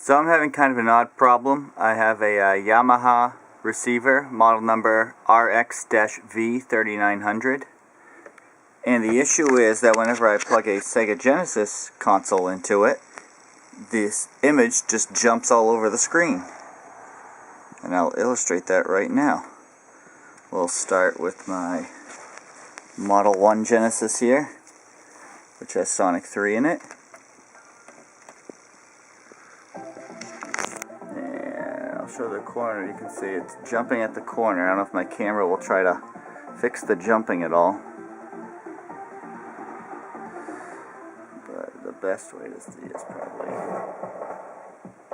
So I'm having kind of an odd problem. I have a Yamaha receiver, model number RX-V3900. And the issue is that whenever I plug a Sega Genesis console into it, this image just jumps all over the screen. And I'll illustrate that right now. We'll start with my Model 1 Genesis here, which has Sonic 3 in it. Show the corner. You can see it's jumping at the corner. I don't know if my camera will try to fix the jumping at all, but the best way to see is probably,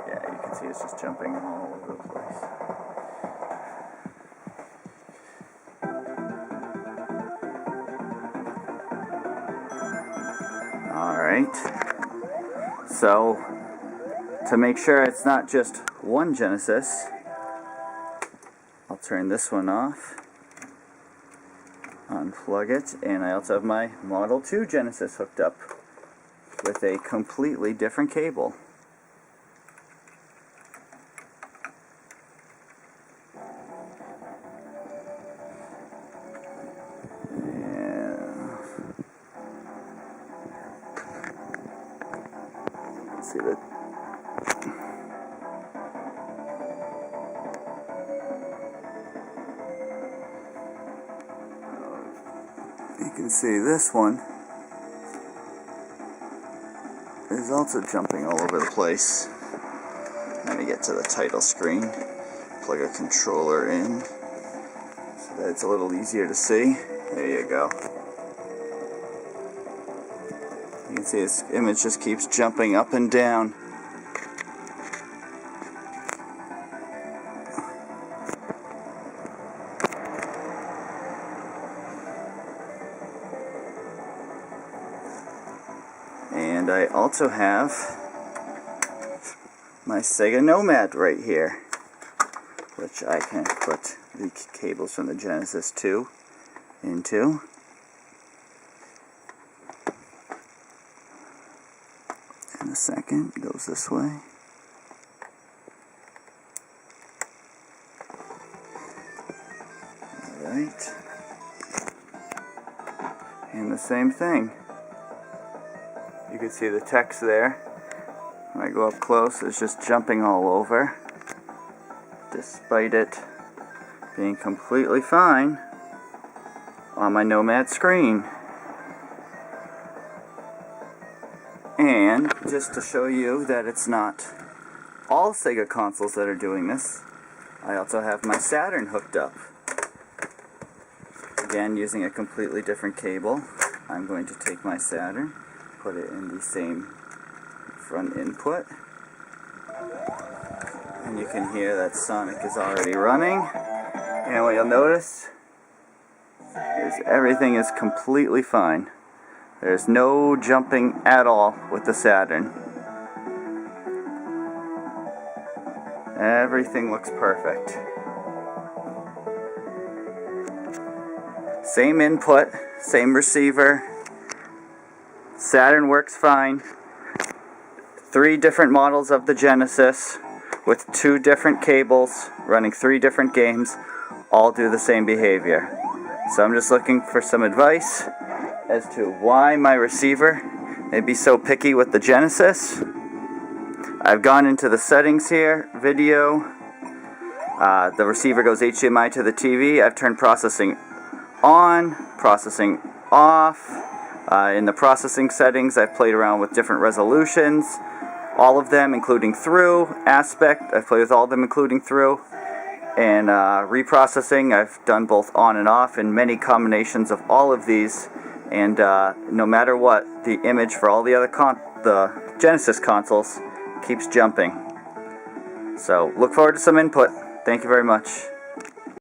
yeah, you can see it's just jumping all over the place. Alright, so to make sure it's not just one Genesis, I'll turn this one off, unplug it, and I also have my Model 2 Genesis hooked up with a completely different cable. Let's see that. You can see this one is also jumping all over the place. Let me get to the title screen, plug a controller in so that it's a little easier to see. There you go. You can see this image just keeps jumping up and down. And I also have my Sega Nomad right here, which I can put the cables from the Genesis 2 into. In a second, it goes this way. Alright. And the same thing. You can see the text there. When I go up close, it's just jumping all over, despite it being completely fine on my Nomad screen. And just to show you that it's not all Sega consoles that are doing this, I also have my Saturn hooked up. Again, using a completely different cable. I'm going to take my Saturn, put it in the same front input, and you can hear that Sonic is already running. And what you'll notice is everything is completely fine. There's no jumping at all with the Saturn. Everything looks perfect. Same input, same receiver. Saturn works fine. 3 different models of the Genesis with 2 different cables running 3 different games, all do the same behavior. So I'm just looking for some advice as to why my receiver may be so picky with the Genesis. I've gone into the settings here, video. The receiver goes HDMI to the TV. I've turned processing on, processing off. In the processing settings, I've played around with different resolutions, all of them including through, aspect, I've played with all of them including through, and reprocessing, I've done both on and off, and many combinations of all of these, and no matter what, the image for all the other the Genesis consoles keeps jumping. So look forward to some input. Thank you very much.